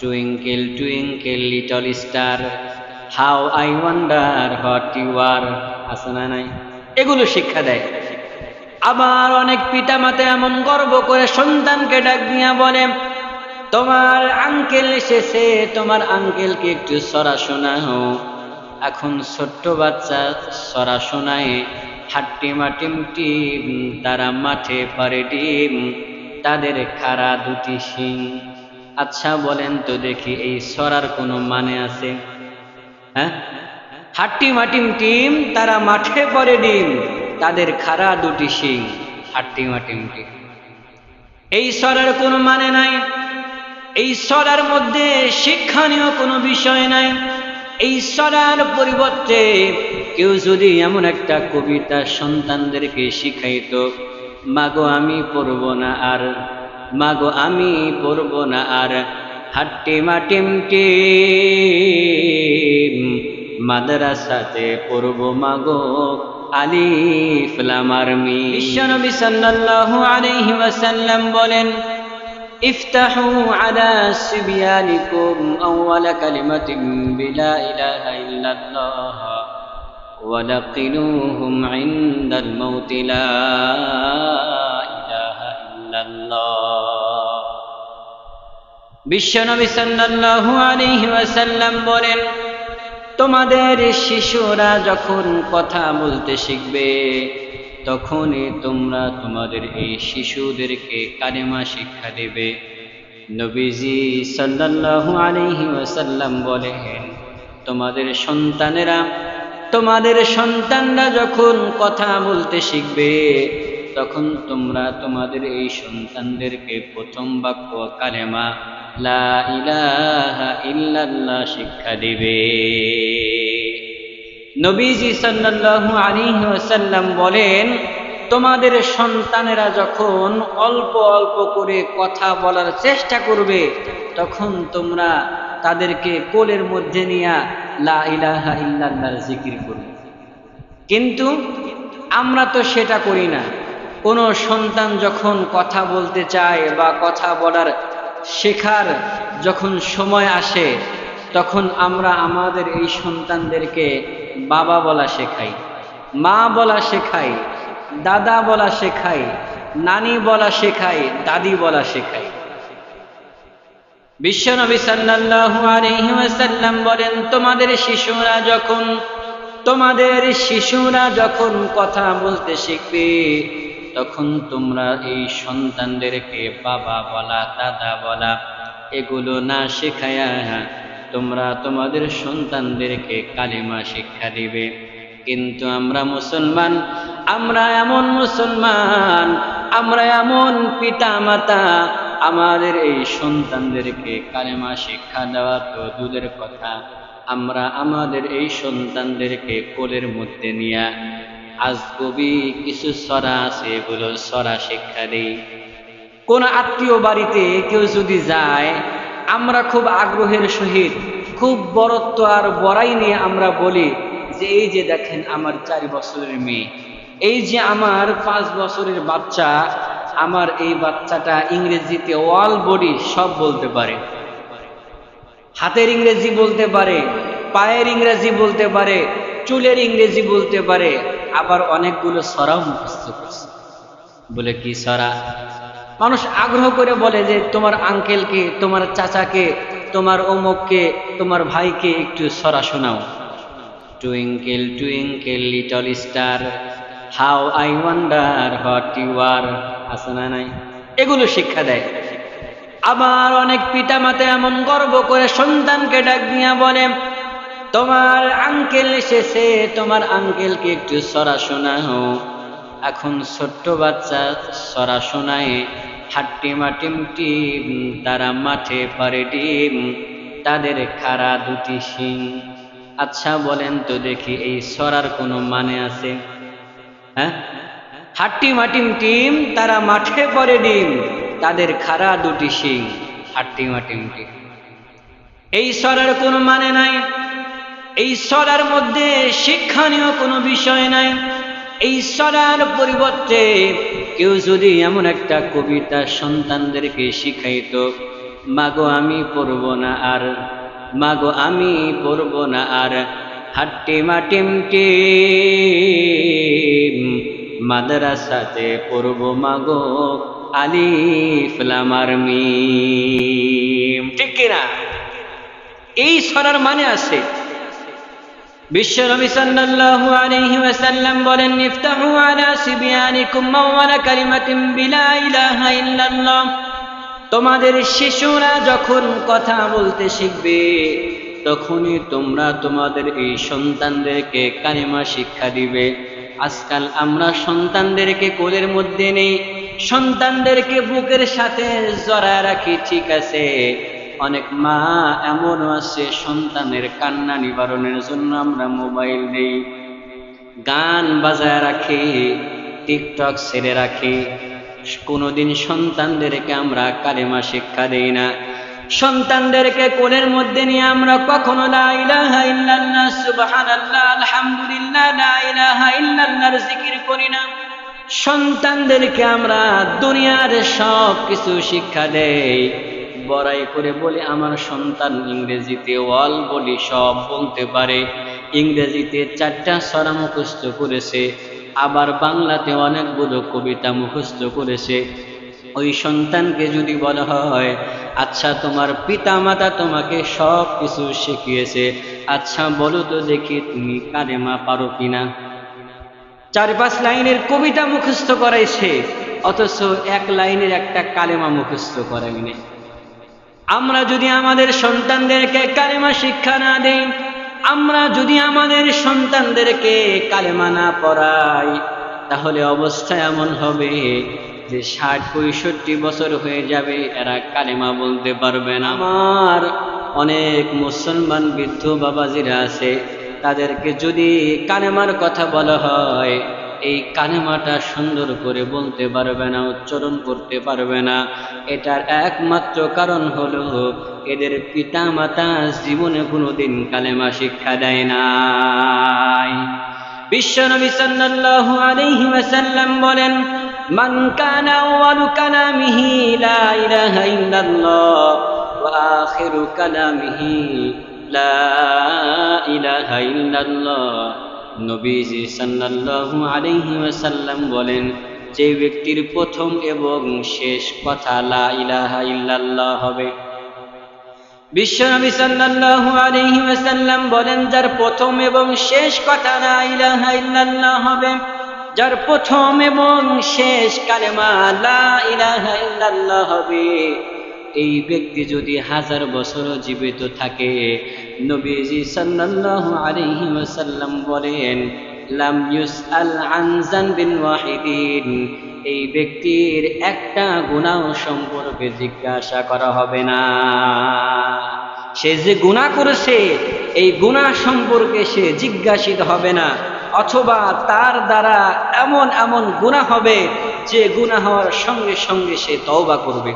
Twinkle twinkle little star, how I wonder what you are, আছে না নাই? এগুলো শিক্ষা দেয়। আবার অনেক পিতামাতা এমন গর্ব করে সন্তানকে ডাক দিয়া বলে, তোমার আঙ্কেল এসেছে, তোমার আঙ্কেলকে একটু সরা শোনাও। এখন ছোট্ট বাচ্চা সরা শোনায়, হাট্টিমা টিম টিম, তারা মাঠে পারে ডিম, তাদের খাড়া দুটি শিং। আচ্ছা বলেন তো দেখি, এই সরার কোনো মানে আছে? হ্যাঁ, হাট্টিমা টিম টিম, তারা মাঠে পড়ে ডিম, তাদের খাড়া দুটি শিং। হাট্টিমা টিম টিম, এই সরার কোনো মানে নাই। এই সরার মধ্যে শিক্ষণীয় কোনো বিষয় নাই। এই সরার পরিবর্তে কেউ যদি এমন একটা কবিতা সন্তানদেরকে শিখাইতো, মাগো আমি পড়ব না আর, মাগো আমি পড়ব না আর, হাট্টিমা টিম টিম, মাদ্রাসাতে পড়ব মাগো আলিফ লাম আর মিম। বিশ্বনবী সাল্লাল্লাহু আলাইহি ওয়াসাল্লাম বলেন, ইফতাহু আলা সিবয়ানিকুম আউয়ালা কালিমাতিন বিলা ইলাহা ইল্লাল্লাহ ওয়া লাকিনুহুম ইনদাল মাউতি লা ইলাহা ইল্লাল্লাহ। বিশ্বনবী সাল্লাল্লাহু আলাইহি ওয়াসাল্লাম বলেন, তোমাদের শিশুরা যখন কথা বলতে শিখবে, তখনই তোমরা তোমাদের এই শিশুদেরকে কালেমা শিক্ষা দেবে। নবীজি সাল্লাল্লাহু আলাইহি ওয়াসাল্লাম বলেন, তোমাদের সন্তানরা যখন কথা বলতে শিখবে, তখন তোমরা তোমাদের এই সন্তানদেরকে প্রথম বাক্য কালেমা লা ইলাহা ইল্লাল্লাহ শিক্ষা দিবে। নবীজি সাল্লাল্লাহু আলাইহি ওয়াসাল্লাম বলেন, তোমাদের সন্তানেরা যখন অল্প অল্প করে কথা বলার চেষ্টা করবে, তখন তোমরা তাদেরকে কোলের মধ্যে নিয়ে লা ইলাহা ইল্লাল্লাহর জিকির করবে। কিন্তু আমরা তো সেটা করি না। কোনো সন্তান যখন কথা বলতে চায় বা কথা বলার শেখার যখন সময় আসে, তখন আমরা আমাদের এই সন্তানদেরকে বাবা বলা শেখাই, মা বলা শেখাই, দাদা বলা শেখাই, নানি বলা শেখাই, দাদি বলা শেখাই। বিশ্বনবী সাল্লাল্লাহু আলাইহি ওয়াসাল্লাম বলেন, তোমাদের শিশুরা যখন কথা বলতে শিখবে, তখন তোমরা এই সন্তানদেরকে বাবা বলা, দাদা বলা এগুলো না শেখায়া তোমরা তোমাদের সন্তানদেরকে কালেমা শিক্ষা দিবে। কিন্তু আমরা মুসলমান, আমরা এমন পিতা মাতা, আমাদের এই সন্তানদেরকে কালেমা শিক্ষা দেওয়া তো দূরের কথা, আমরা আমাদের এই সন্তানদেরকে কোলের মধ্যে নিয়ে আজগবি কিছু সরা আছে, এগুলো সরা শিক্ষা দিই। কোন আত্মীয় বাড়িতে কেউ যদি যায়, আমরা খুব আগ্রহের সহিত, খুব বরত্ব আর বড়াই নিয়ে আমরা বলি যে, এই যে দেখেন আমার 4 বছরের মেয়ে, এই যে আমার 5 বছরের বাচ্চা, আমার এই বাচ্চাটা ইংরেজিতে অল বডি সব বলতে পারে, হাতের ইংরেজি বলতে পারে, পায়ের ইংরেজি বলতে পারে, চুলের ইংরেজি বলতে পারে, আবার অনেকগুলো সরাও মুখস্থ করছে। বলে কি সরা? মানুষ আগ্রহ করে বলে যে, তোমার আঙ্কেলকে, তোমার চাচাকে, তোমার অমুককে, তোমার ভাইকে একটু সরা শোনাও। Twinkle twinkle little star, how I wonder what you are, আছে না নাই? এগুলো শিক্ষা দেয়। আবার অনেক পিতামাতা এমন গর্ব করে সন্তানকে ডাক দিয়া বলে, তোমার আঙ্কেল এসেছে, তোমার আঙ্কেলকে একটু সরা শোনাও। এখন ছোট্ট বাচ্চা সরা শোনায়, হাট্টিমা টিম টিম, তারা মাঠে পারে ডিম, তাদের খাড়া দুটি শিং। আচ্ছা বলেন তো দেখি, এই সরার কোনো মানে আছে? হ্যাঁ, হাট্টিমা টিম টিম, তারা মাঠে পড়ে ডিম, তাদের খাড়া দুটি শিং। হাট্টিমা টিম টিম, এই সরার কোনো মানে নাই। এই সরার মধ্যে শিক্ষণীয় কোনো বিষয় নাই। এই সরার পরিবর্তে কেউ যদি এমন একটা কবিতা সন্তানদেরকে শিখাইতো, মাগো আমি পড়ব না আর, মাগো আমি পড়ব না আর, হাট্টি মাটিম টিম মাদ্রাসাতে পড়ব মাগো আলিফ লাম আর মিম। ঠিক কিনা? এই সূরার মানে আছে। বিশ্বনবী সাল্লাল্লাহু আলাইহি ওয়াসাল্লাম বলেন, ইফতাহু আলা সিবয়ানিকুম আওয়ালা কালিমাতিন বিলা ইলাহা ইল্লাল্লাহ। তোমাদের শিশুরা যখন কথা বলতে শিখবে তখনই তোমরা তোমাদের এই সন্তানদেরকে কালিমা শিক্ষা দিবে। আজকাল আমরা সন্তানদেরকে কোলের মধ্যে নেই, সন্তানদেরকে বুকের সাথে জড়ায় রাখি, ঠিক আছে। অনেক মা এমনও আছে সন্তানের কান্না নিবারণের জন্য আমরা মোবাইল দেই, গান বাজায় রাখি, টিকটক ছেড়ে রাখি। কোনোদিন সন্তানদেরকে আমরা কালেমা শিক্ষা দেই না। সন্তানদেরকে কোলের মধ্যে নিয়ে আমরা কখনো লা ইলাহা ইল্লাল্লাহ সুবহানাল্লাহ আলহামদুলিল্লাহ লা ইলাহা ইল্লাল্লাহর জিকির করি না। সন্তানদেরকে আমরা দুনিয়ার সব কিছু শিক্ষা দেই, বড়াই করে বলি আমার সন্তান ইংরেজিতে ওয়াল বলি সব বলতে পারে, ইংরেজিতে 4টা সূরা মুখস্থ করেছে, আবার বাংলাতে অনেকগুলো কবিতা মুখস্থ করেছে। ওই সন্তানকে যদি বলা হয়, আচ্ছা তোমার পিতা মাতা তোমাকে সব কিছু শিখিয়েছে, আচ্ছা বলো তো দেখি তুমি কালেমা পারো কিনা? 4-5 লাইনের কবিতা মুখস্থ করাইছে, অথচ 1 লাইনের একটা কালেমা মুখস্থ করাইনি। আমরা যদি আমাদের সন্তানদেরকে কালেমা শিক্ষা না দেই, আমরা যদি আমাদের সন্তানদেরকে কালেমা না পড়াই, তাহলে অবস্থা এমন হবে যে 60-65 বছর হয়ে যাবে, এরা কালেমা বলতে পারবে না। আমার অনেক মুসলমান বৃদ্ধ বাবাজিরা আছে, তাদেরকে যদি কালেমার কথা বলা হয়, এই কালেমাটা সুন্দর করে বলতে পারবে না, উচ্চারণ করতে পারবে না। এটার একমাত্র কারণ হলো এদের পিতা মাতা জীবনে কোনোদিন কালেমা শিক্ষা দেয় নাই। বিশ্বনবী সাল্লাল্লাহু আলাইহি ওয়াসাল্লাম বলেন, মান কানা আউয়ালু কালামিহি লা ইলাহা ইল্লাল্লাহ ওয়া আখিরু কালামিহি লা ইলাহা ইল্লাল্লাহ। নবীজি সাল্লাল্লাহু আলাইহি ওয়াসাল্লাম বলেন, যে ব্যক্তির প্রথম এবং শেষ কথা লা ইলাহা ইল্লাল্লাহ হবে। বিশ্বনবী সাল্লাল্লাহু আলাইহি ওয়াসাল্লাম বলেন, যার প্রথম এবং শেষ কথা লা ইলাহা ইল্লাল্লাহ হবে, যার প্রথম এবং শেষ কালেমা লা ইলাহা ইল্লাল্লাহ হবে, এই ব্যক্তি যদি 1000 বছরও জীবিত থাকে, নবীজি সাল্লাল্লাহু আলাইহি ওয়াসাল্লাম বলেন, লাম ইউসআল আন যানবিন ওয়াহিদিন, এই ব্যক্তির একটা গুনাহ সম্পর্কে জিজ্ঞাসা করা হবে না। সে যে গুনাহ করেছে এই গুনাহ সম্পর্কে সে জিজ্ঞাসিত হবে না, অথবা তার দ্বারা এমন এমন গুনাহ হবে যে গুনাহ হওয়ার সঙ্গে সঙ্গে সে তওবা করবে।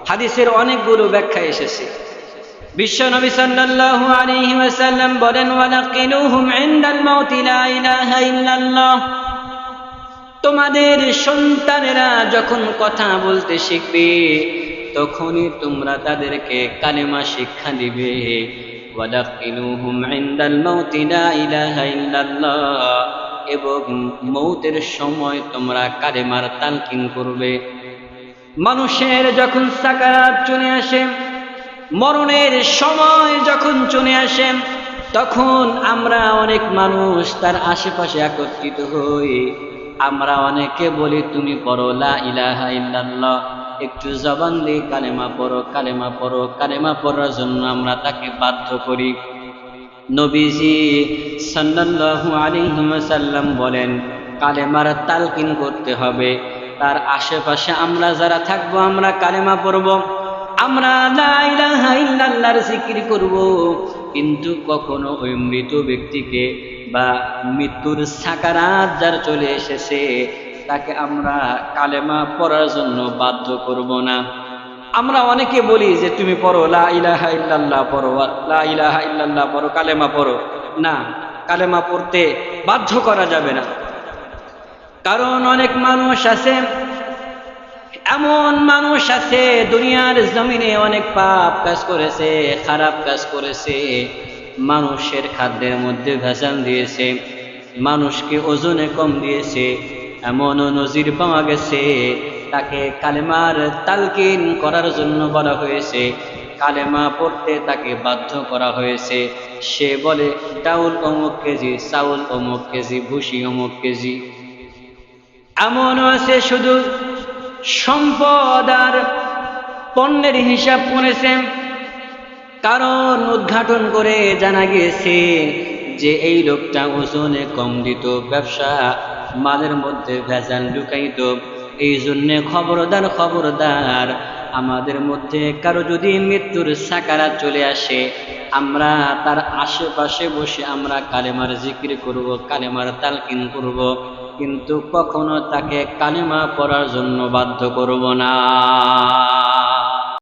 হাদিসের অনেকগুলো ব্যাখ্যা এসেছে। বিশ্বনবী সাল্লাল্লাহু আলাইহি ওয়াসাল্লাম বলেন, ওয়ালাকিনুহুম ইনদাল মাউতি লা ইলাহা ইল্লাল্লাহ। তোমাদের সন্তানেরা যখন কথা বলতে শিখবে তখনই তোমরা তাদেরকে কালেমা শিক্ষা দিবে। ওয়ালাকিনুহুম ইনদাল মাউতি লা ইলাহা ইল্লাল্লাহ, এবং মৌতের সময় তোমরা কালেমার তালকিন করবে। মানুষের যখন সাকারাত চলে আসে, মরণের সময় যখন চলে আসে, তখন আমরা অনেক মানুষ তার আশেপাশে একত্রিত হই। আমরা অনেকে বলি, তুমি পড়ো লা ইলাহা ইল্লাল্লাহ, একটু জবান দিয়ে কালেমা পড়ো, কালেমা পড়ো। কালেমা পড়ার জন্য আমরা তাকে বাধ্য করি। নবীজি সাল্লাল্লাহু আলাইহি ওয়াসাল্লাম বলেন, কালেমার তালকিন করতে হবে। তার আশেপাশে আমরা যারা থাকবো আমরা কালেমা পড়ব, আমরা লা ইলাহা ইল্লাল্লাহর জিকির করব, কিন্তু কখনো ওই মৃত ব্যক্তিকে বা মৃত্যুর সাকারাত যার চলে এসেছে তাকে আমরা কালেমা পড়ার জন্য বাধ্য করব না। আমরা অনেকে বলি যে তুমি পড়ো লা ইলাহা ইল্লাল্লাহ পড়ো, লা ইলাহা ইল্লাল্লাহ পড়ো, কালেমা পড়ো। না, কালেমা পড়তে বাধ্য করা যাবে না। কারণ অনেক মানুষ আছে এমন মানুষ আছে দুনিয়ার জমিনে অনেক পাপ কাজ করেছে, খারাপ কাজ করেছে, মানুষের খাদ্যের মধ্যে ভেজাল দিয়েছে, মানুষকে ওজনে কম দিয়েছে। এমনও নজির পাওয়া গেছে তাকে কালেমার তালকিন করার জন্য বলা হয়েছে, কালেমা পড়তে তাকে বাধ্য করা হয়েছে। সে বলে ডাউল অমুক কেজি, চাউল অমুক কেজি, ভুসি অমুক কেজি। এমনও আছে শুধু সম্পদ আর পণ্যের হিসাব করেছেন, কারণ উদ্ঘাটন করে জানা গিয়েছে যে এই লোকটা ওজনে কম দিত, ব্যবসা মালের মধ্যে ভেজাল ঢুকাইত। এই জন্যে খবরদার খবরদার, আমাদের মধ্যে কারো যদি মৃত্যুর সাকারাত চলে আসে, আমরা তার আশেপাশে বসে আমরা কালেমার জিকির করব, কালেমার তালকিন করব, কিন্তু কখনো তাকে কালেমা পড়ার জন্য বাধ্য করব না।